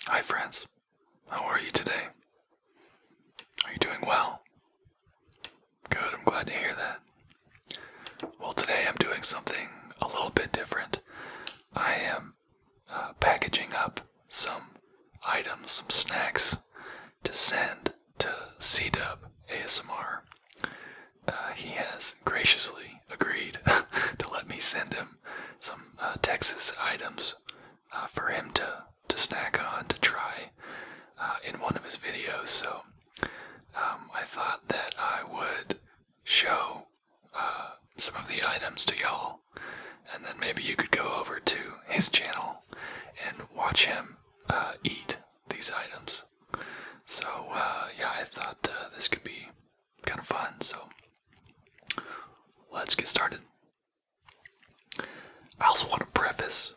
Hi friends, how are you today? Are you doing well? Good, I'm glad to hear that. Well, today I'm doing something a little bit different. I am packaging up some items, some snacks to send to CDub ASMR. He has graciously agreed to let me send him some Texas items for him to snack on, to try in one of his videos. So I thought that I would show some of the items to y'all, and then maybe you could go over to his channel and watch him eat these items. So yeah, I thought this could be kind of fun, so let's get started. I also want to preface,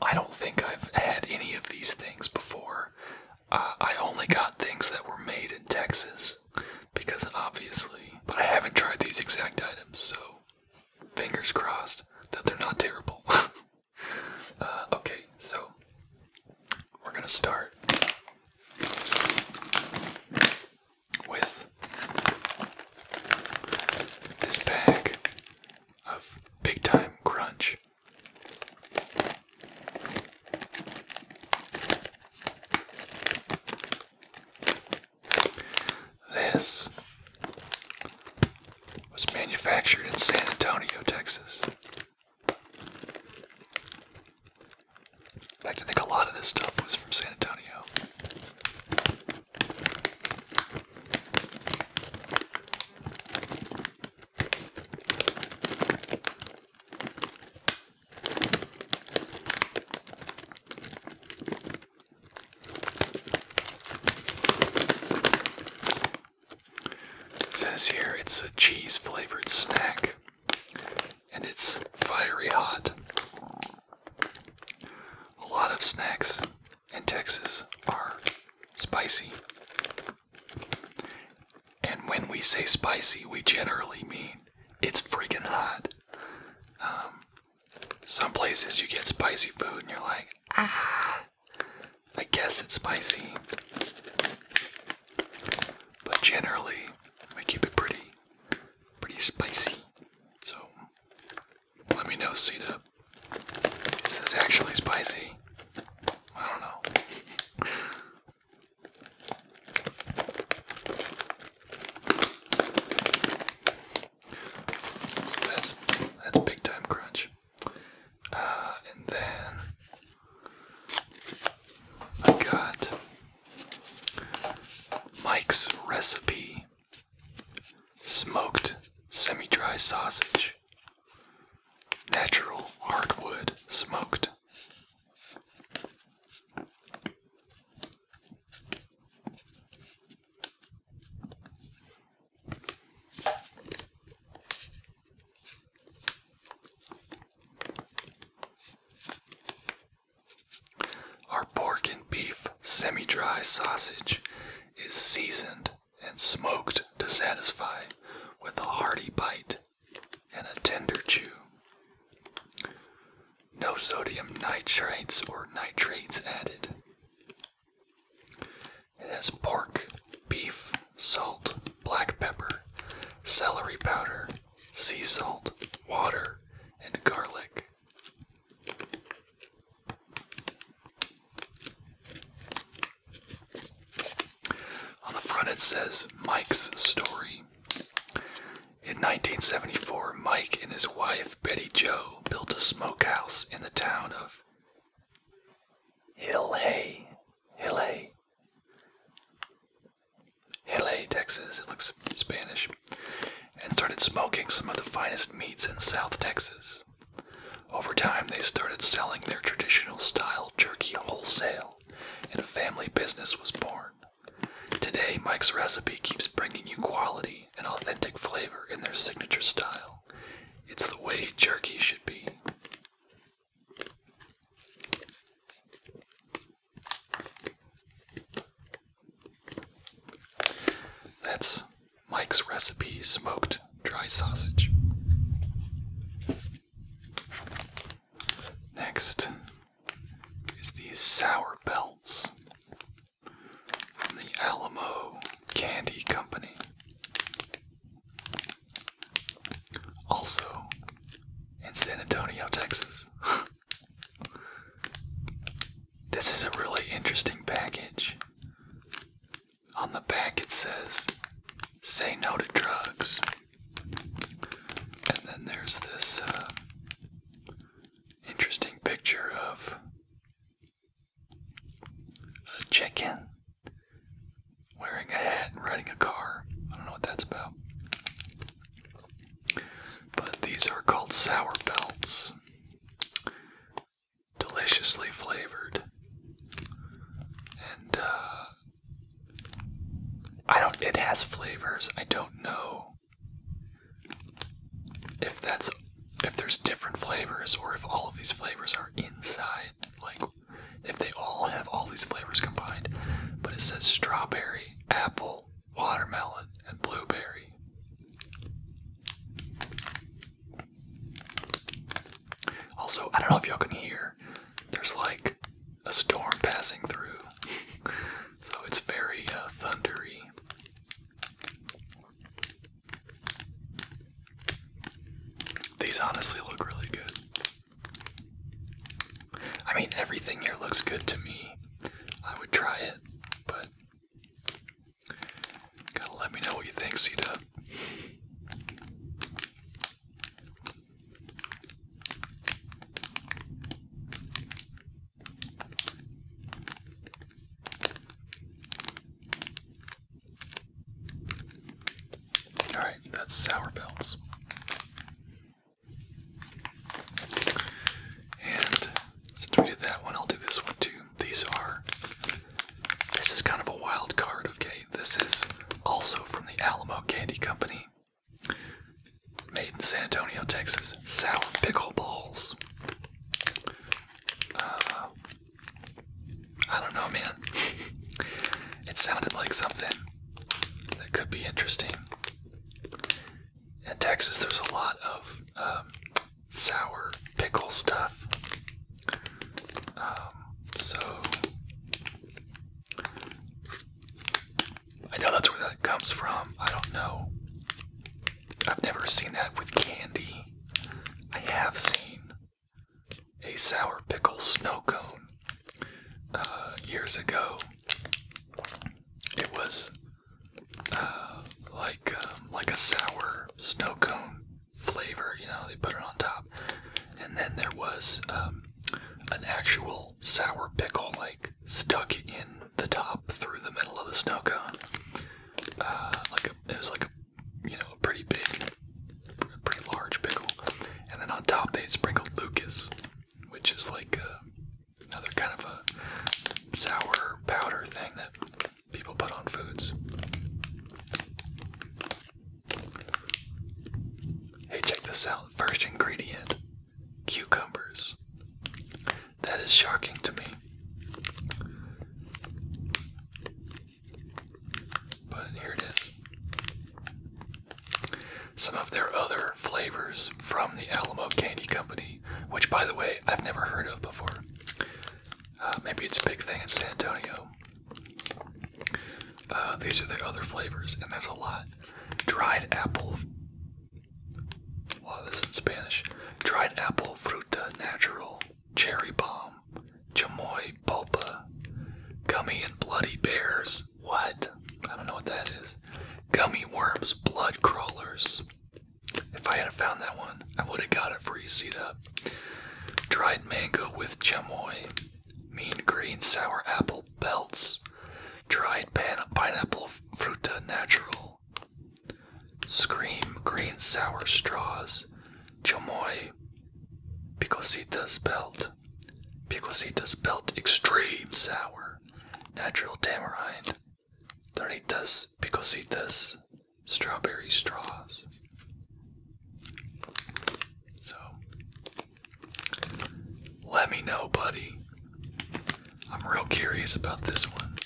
I don't think I've had any of these things before. I only got things that were made in Texas, because obviously, but I haven't tried these exact items, so fingers crossed that they're not terrible. Okay, so we're gonna start with this bag of Big Time Crunch. This was manufactured in San Antonio, Texas. In fact, I think a lot of this stuff was from San Antonio. It says here it's a cheese-flavored snack, and it's fiery hot. A lot of snacks in Texas are spicy. And when we say spicy, we generally mean it's freaking hot. Some places you get spicy food and you're like, I guess it's spicy. But generally, we keep it pretty spicy. So, let me know, CDub. Is this actually spicy? I don't know. So that's Big Time Crunch. And then I got Mike's Recipe smoked semi-dry sausage. Natural hardwood smoked. Our pork and beef semi-dry sausage is seasoned and smoked to satisfy, with a hearty bite and a tender chew. No sodium nitrates or nitrates added. It has pork, beef, salt, black pepper, celery powder, sea salt, water, and garlic. On the front it says Mike's Story. In 1974, Mike and his wife, Betty Jo, built a smokehouse in the town of Hillhay, Texas. It looks Spanish. And started smoking some of the finest meats in South Texas. Over time, they started selling their traditional style jerky wholesale, and a family business was born. Today, Mike's Recipe keeps bringing you quality and authentic flavor in their signature style. It's the way jerky should be. That's Mike's Recipe smoked dry sausage. Next, these sour belts from the Alamo Candy Company. Also in San Antonio, Texas. This is a really interesting package. On the back it says, "Say no to drugs." And then there's this interesting picture of a chicken wearing a hat and riding a car. I don't know what that's about. But these are called sour belts. Deliciously flavored. And it has flavors. I don't know if there's different flavors or if all of these flavors are inside, like if they all have all these flavors combined. But it says strawberry, apple, watermelon, and blueberry. Also, I don't know if y'all can hear, there's like a storm passing through, so it's very thundery. These honestly look really good. I mean, everything here looks good to me. I would try it, but gotta let me know what you think, CDub. Alright, that's sour belts. And since we did that one, I'll do this one too. This is kind of a wild card, okay? This is also from the Alamo Candy Company. Made in San Antonio, Texas. Sour pickle balls. I don't know, man. It sounded like something that could be interesting. In Texas, there's a lot of sour pickle stuff. So I know that's where that comes from. I don't know. I've never seen that with candy. I have seen a sour pickle snow cone years ago. It was like a sour snow cone flavor, you know, they put it on top. And then there was an actual sour pickle like stuck in the top through the middle of the snow cone. It was like a pretty big, pretty large pickle. And then on top they sprinkled Lucas, which is like another kind of a sour powder thing that people put on foods. Hey, check this out. First ingredient, cucumbers. That is shocking to me. But here it is. Some of their other flavors from the Alamo Candy Company, which, by the way, I've never heard of before. Maybe it's a big thing in San Antonio. These are their other flavors, and there's a lot. Dried apple. A lot of this in Spanish. Dried apple, fruta natural, cherry bomb, chamoy pulpa, gummy and bloody bears. What? I don't know what that is. Gummy worms, blood crawlers. If I had found that one, I would have got it for you, CDub. Dried mango with chamoy. Mean green sour apple belts. Dried pineapple fruta natural. Scream green sour straws. Chamoy picositas belt. Picositas belt extreme sour. Natural tamarind. Doritas picositas strawberry straws. So let me know, buddy. I'm real curious about this one.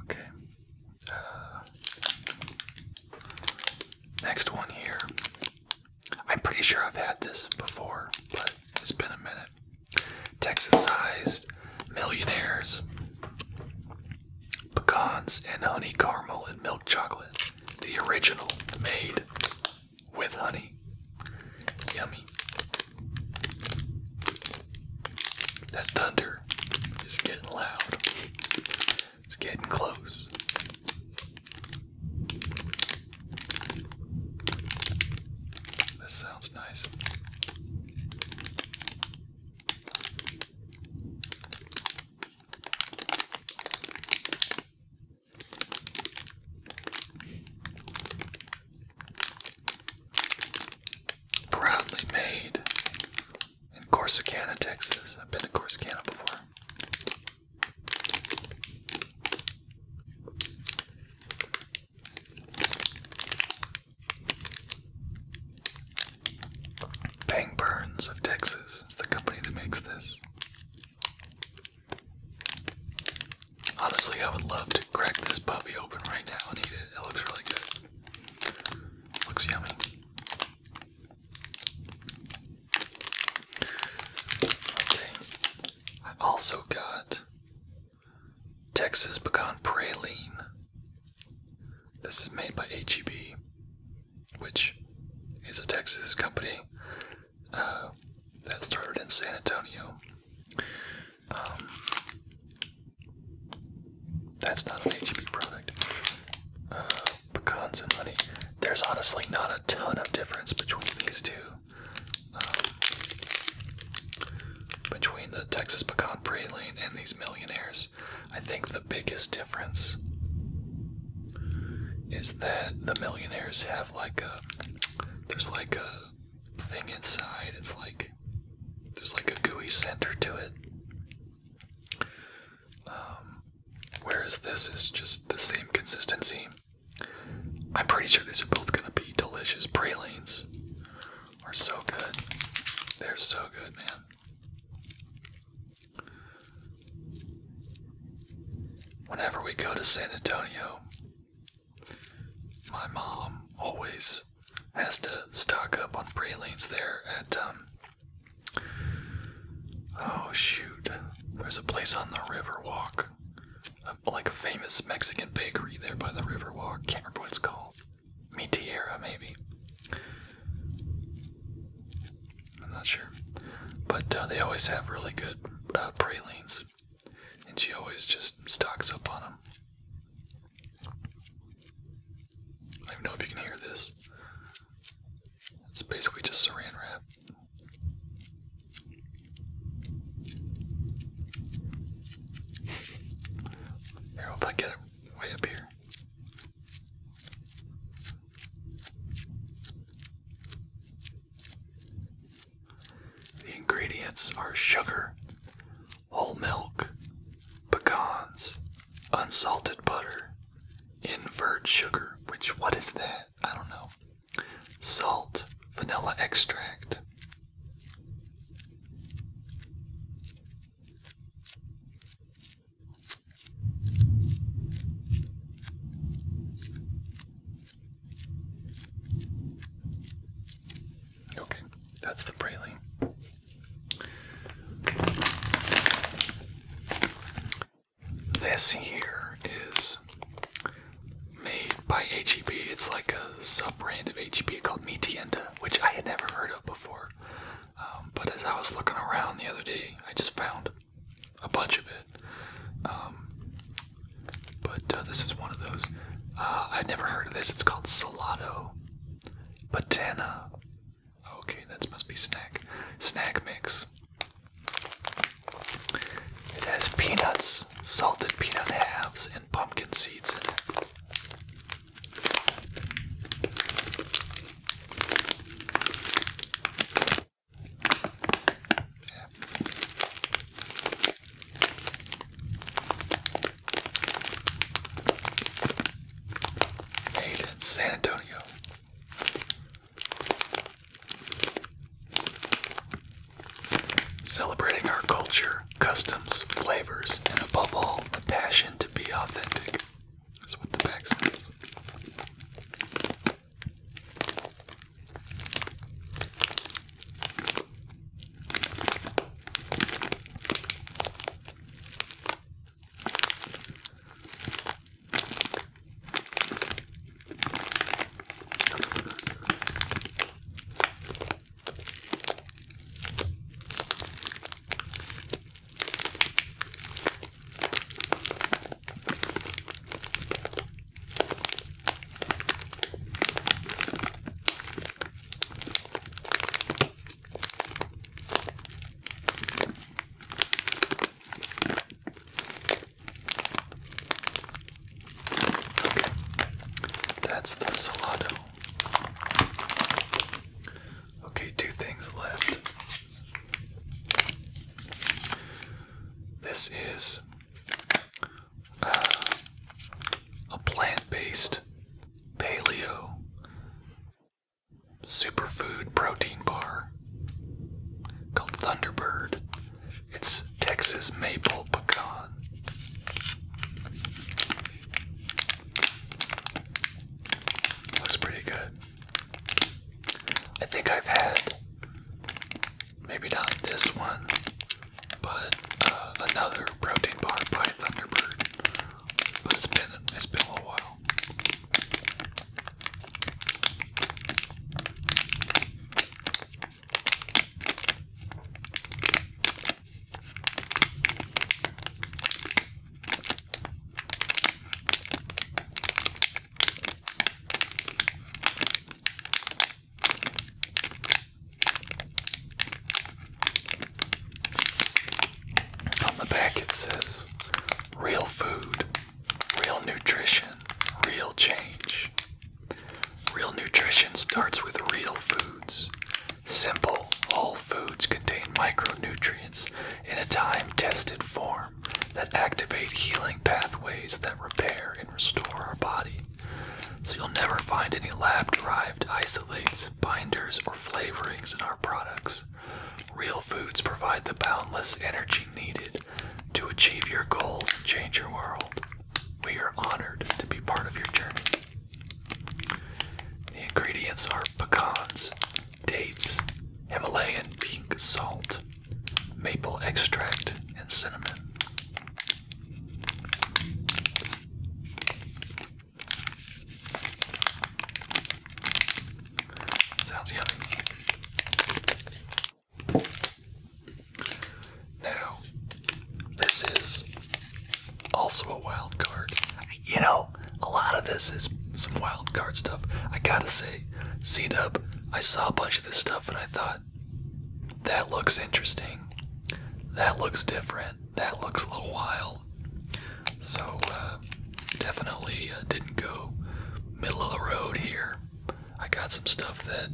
Okay. Next one here. I'm pretty sure I've had this before, but it's been Texas-sized Millionaires Pecans and honey caramel and milk chocolate. The original, made with honey. Yummy. That thunder is getting loud. It's getting close. This sounds nice. Proudly made in Corsicana, Texas. I've been to Corsicana before. Bang Burns of Texas is the company that makes this. Honestly, I would love to crack this puppy open right now and eat it. It looks really good. Looks yummy. Okay. I also got Texas Pecan Praline. This is made by HEB, which is a Texas company that started in San Antonio. That's not an HEB product. Pecans and honey. There's honestly not a ton of difference between these two. Between the Texas Pecan Praline and these Millionaires. I think the biggest difference is that the Millionaires have there's like a thing inside. It's like there's like a gooey center to it. Whereas this is just the same consistency. I'm pretty sure these are both gonna be delicious. Pralines are so good. They're so good, man. Whenever we go to San Antonio, my mom always has to stock up on pralines there at, oh shoot, there's a place on the Riverwalk, like a famous Mexican bakery there by the Riverwalk. Can't remember what it's called. Mi Tierra, maybe. I'm not sure. But they always have really good pralines, and she always just stocks up on them. I don't even know if you can hear this. It's basically just saran wrap. Here, if I get it way up here. The ingredients are sugar, whole milk, pecans, unsalted butter, invert sugar, which, what is that? I don't know. Salt, vanilla extract. Okay, that's the praline. This here is made by HEB. It's like a sub-brand of HEB called Mi Tienda, which I had never heard of before. But as I was looking around the other day, I just found a bunch of it. But this is one of those. I'd never heard of this. It's called Salado Batana. Okay, that must be snack mix. It has peanuts, salted peanut halves, and pumpkin seeds in it. Made in San Antonio. Celebrating our culture, customs, flavors, and above all, the passion to be authentic. That's what the bag says. This is a plant-based paleo superfood protein bar called Thunderbird. It's Texas maple pecan. Looks pretty good. I think I've had, maybe not this one, but another protein bar by Thunderbird. But it's been a little while. It says, real food, real nutrition, real change. Real nutrition starts with real foods. Simple, whole foods contain micronutrients in a time-tested form that activate healing pathways that repair and restore our body. So you'll never find any lab-derived isolates, binders, or flavorings in our products. Real foods provide the boundless energy needed to achieve your goals and change your world. We are honored to be part of your journey. The ingredients are pecans, dates, Himalayan pink salt, maple extract, and cinnamon. Sounds yummy. Now, this is also a wild card. You know, a lot of this is some wild card stuff. I gotta say, CDub, I saw a bunch of this stuff and I thought, that looks interesting. That looks different. That looks a little wild. So, definitely didn't go middle of the road here. I got some stuff that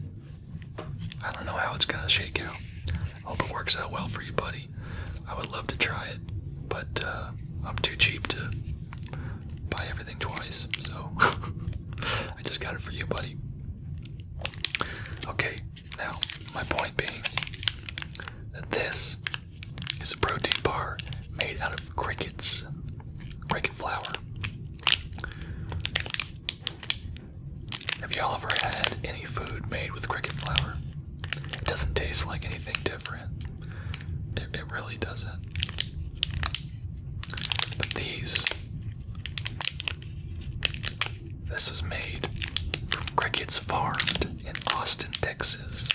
I don't know how it's gonna shake out. Hope it works out well for you, buddy. I would love to try it, but I'm too cheap to buy everything twice, so I just got it for you, buddy. Okay, now, my point being that this is a protein bar made out of cricket flour. Have y'all ever had any food made with cricket flour? It doesn't taste like anything different. It really doesn't. But this is made from crickets farmed in Austin, Texas.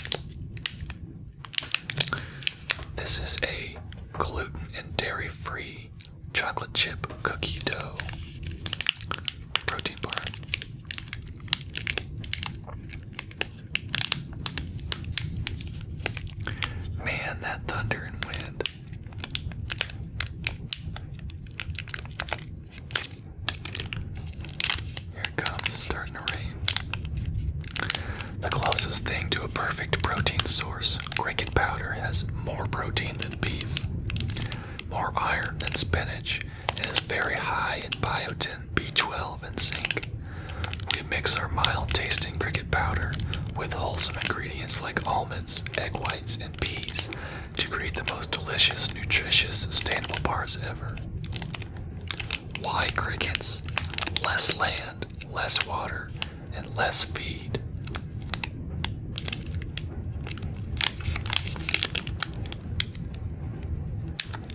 This is a gluten and dairy-free chocolate chip cookie dough protein bar. Man, that thunder and wind. Here it comes, starting to rain. The closest thing to a perfect protein source, cricket powder has more protein than beef, more iron than spinach, and is very high in biotin, B12, and zinc. We mix our mild-tasting cricket powder with wholesome ingredients like almonds, egg whites, and peas to create the most delicious, nutritious, sustainable bars ever. Why crickets? Less land, less water, and less feed.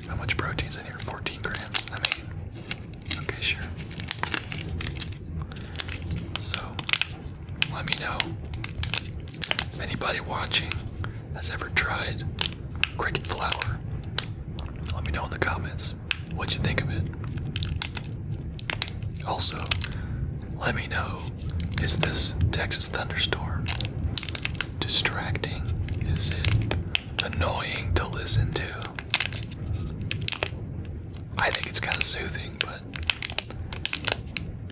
How much protein's in here? 14 grams. I mean, okay, sure. So, let me know if anybody watching has ever tried cricket flour. Let me know in the comments what you think of it. Also, let me know, is this Texas thunderstorm distracting? Is it annoying to listen to? I think it's kind of soothing, but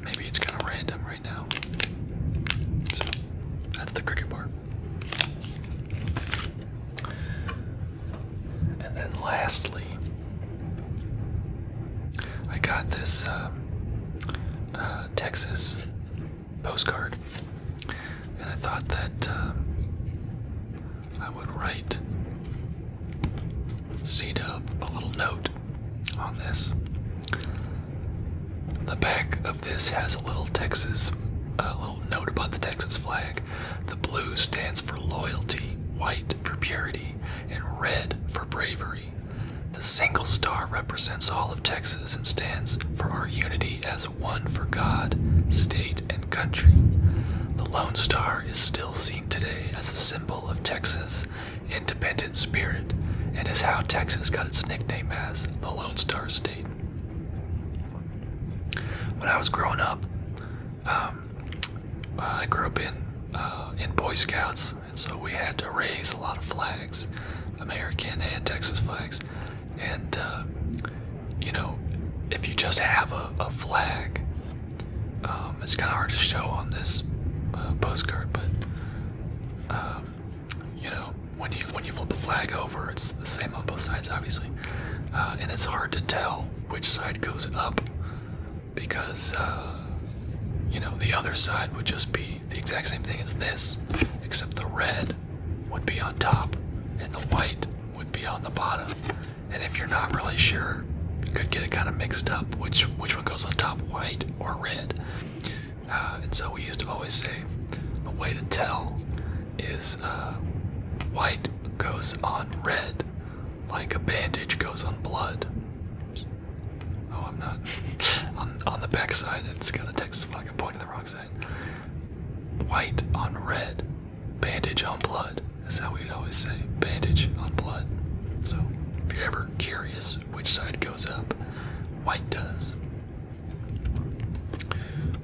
maybe it's kind of random right now. So, that's the cricket bar. And then lastly, got this Texas postcard, and I thought that I would write CDub a little note on this. The back of this has a little little note about the Texas flag. The blue stands for loyalty, white for purity, and red for bravery. The single star represents all of Texas and stands for our unity as one for God, state, and country. The Lone Star is still seen today as a symbol of Texas' independent spirit and is how Texas got its nickname as the Lone Star State. When I was growing up, I grew up in Boy Scouts, and so we had to raise a lot of flags, American and Texas flags. And you know, if you just have a flag, it's kind of hard to show on this postcard, but you know, when you flip a flag over, it's the same on both sides, obviously, and it's hard to tell which side goes up because you know, the other side would just be the exact same thing as this, except the red would be on top and the white would be on the bottom. And if you're not really sure, you could get it kind of mixed up which one goes on top, white or red. And so we used to always say the way to tell is white goes on red, like a bandage goes on blood. Oh, I'm not. on the back side, it's got a Texas flag. I'm pointing the wrong side. White on red, bandage on blood. That's how we'd always say, bandage on blood. So if you're ever curious which side goes up, white does.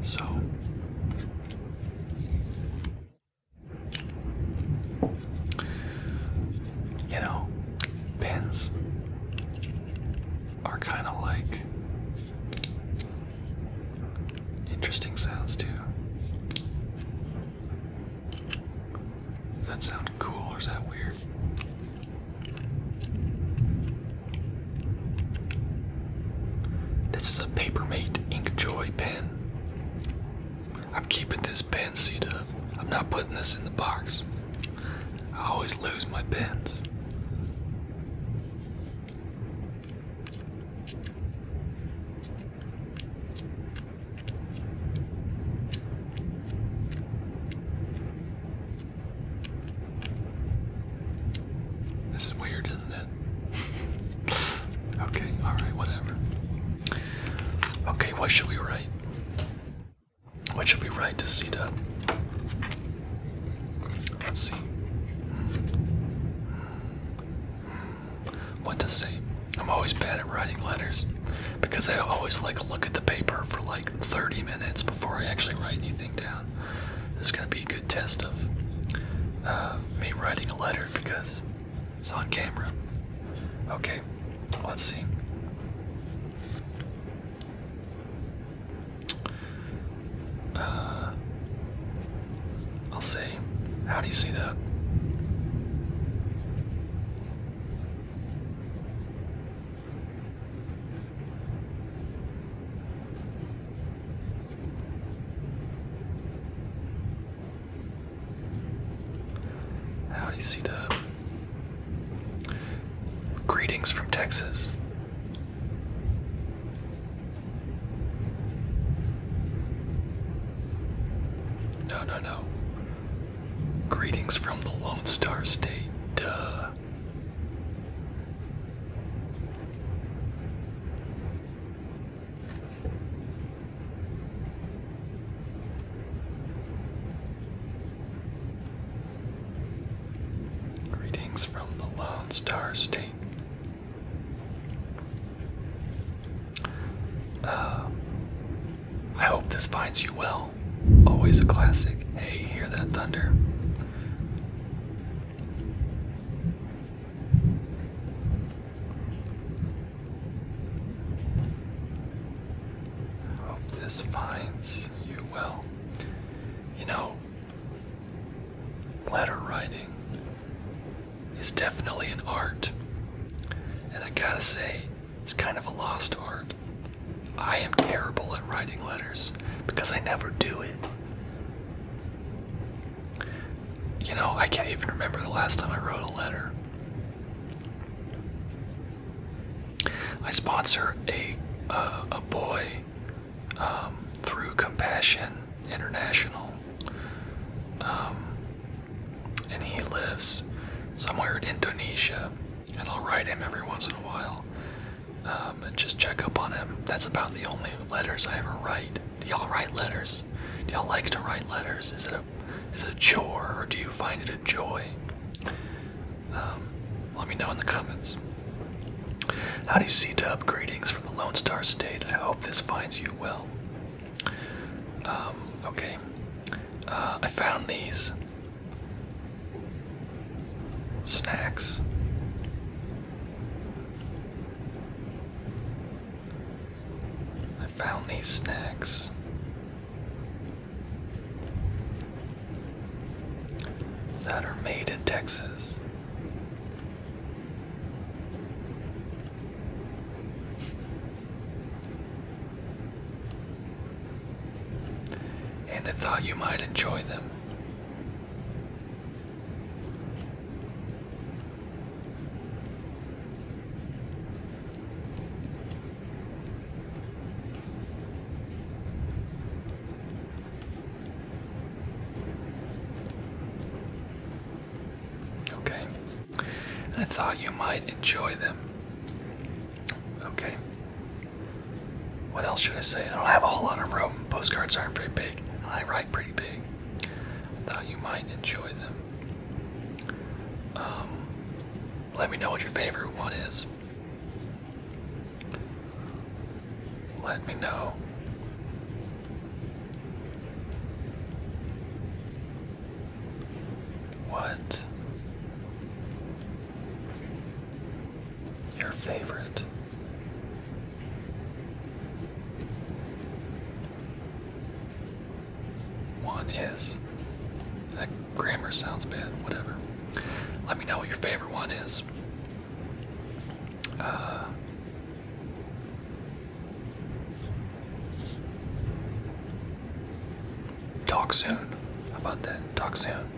So you know, pens are kind of like interesting sounds too. Does that sound cool or is that weird? This is a Papermate Inkjoy pen. I'm keeping this pen CDub. I'm not putting this in the box. I always lose my pens. This is weird, isn't it? Okay, alright, whatever. Okay, what should we write? What should we write to CDub? Let's see. What to say? I'm always bad at writing letters because I always look at the paper for like 30 minutes before I actually write anything down. This is gonna be a good test of me writing a letter because it's on camera. Okay, let's see. I'll say, how do you see that? How do you see that? Greetings from Texas. No. Greetings from the Lone Star State. Duh. Greetings from the Lone Star State. I hope this finds you well. Always a classic. Hey, hear that thunder? I hope this finds you well. You know, letter writing is definitely an art. And I gotta say, it's kind of a lost art. I am terrible at writing letters because I never do it. You know, I can't even remember the last time I wrote a letter. I sponsor a boy through Compassion International, and he lives somewhere in Indonesia, and I'll write him every once in a while, and just check up on him. That's about the only letters I ever write. Do y'all write letters? Do y'all like to write letters? Is it a chore, or do you find it a joy? Let me know in the comments. Howdy CDub, greetings from the Lone Star State. I hope this finds you well. Okay. I found these snacks. That are made in Texas. And I thought you might enjoy them. I thought you might enjoy them. Okay. What else should I say? I don't have a whole lot of room. Postcards aren't very big, and I write pretty big. I thought you might enjoy them. Let me know what your favorite one is. Let me know. What your favorite one is. That grammar sounds bad, whatever. Let me know what your favorite one is. Talk soon. How about that? Talk soon.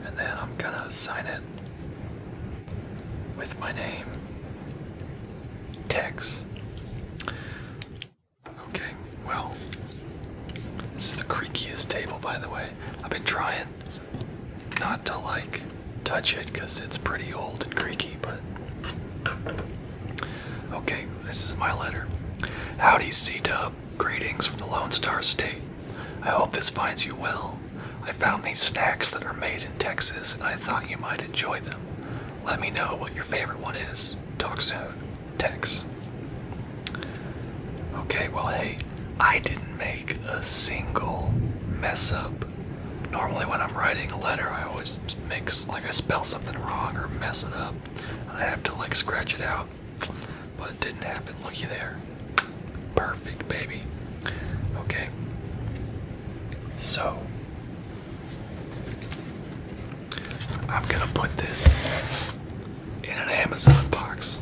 And then I'm gonna sign it with my name, Tex. Okay, well, this is the creakiest table, by the way. I've been trying not to like touch it because it's pretty old and creaky, but okay, this is my letter. Howdy CDub, greetings from the Lone Star State. I hope this finds you well. I found these snacks that are made in Texas and I thought you might enjoy them. Let me know what your favorite one is. Talk soon. Tex. Okay, well hey, I didn't make a single mess up. Normally when I'm writing a letter, I always I spell something wrong or mess it up. And I have to like scratch it out. But it didn't happen. Looky there. Perfect, baby. Okay. So I'm gonna put this in an Amazon box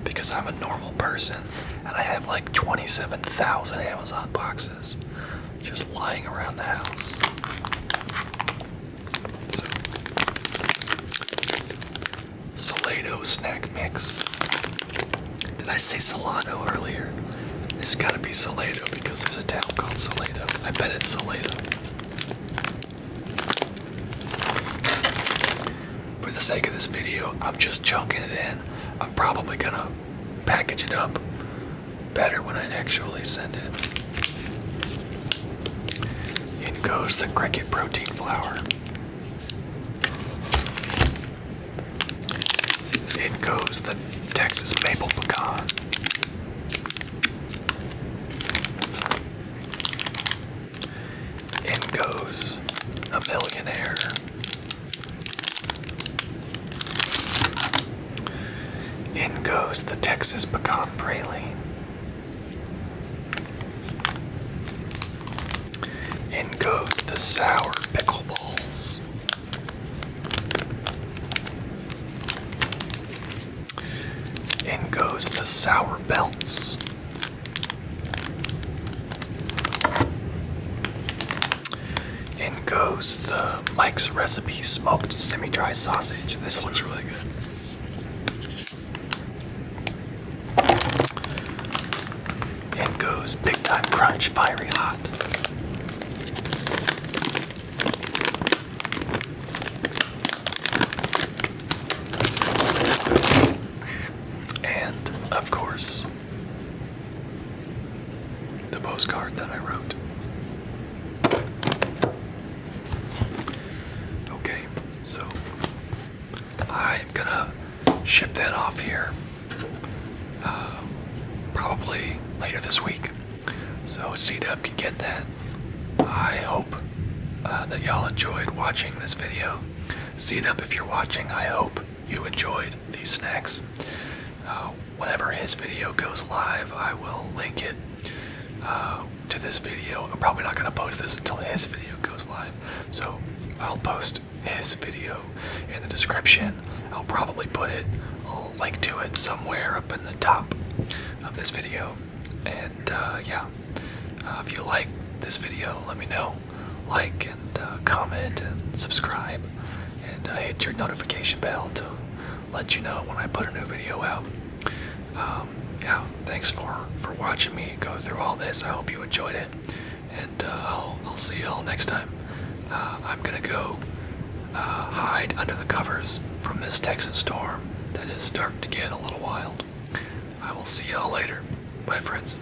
because I'm a normal person and I have like 27,000 Amazon boxes just lying around the house. So, Salado snack mix. Did I say Salado earlier? It's gotta be Salado because there's a town called Salado. I bet it's Salado. For the sake of this video, I'm just chunking it in. I'm probably gonna package it up better when I actually send it. In goes the cricket protein flour. In goes the Texas maple pecan. In goes a Millionaire. In goes the Texas Pecan Praline. In goes the sour pickle balls. the sour belts. In goes the Mike's Recipe smoked semi-dry sausage. This looks really good. In goes Big Time Crunch Fiery Hot. And, of course, the postcard that I wrote. Okay, so I'm gonna ship that off here probably later this week, so CDub can get that. I hope that y'all enjoyed watching this video. CDub, if you're watching, I hope you enjoyed these snacks. Whenever his video goes live, I will link it to this video. I'm probably not going to post this until his video goes live, so I'll post his video in the description. I'll probably put it, I'll link to it somewhere up in the top of this video. And yeah, if you like this video, let me know. Like and comment and subscribe, and hit your notification bell to let you know when I put a new video out. Yeah, thanks for watching me go through all this. I hope you enjoyed it, and I'll see y'all next time. I'm gonna go hide under the covers from this Texas storm that is starting to get a little wild. I will see y'all later. Bye, friends.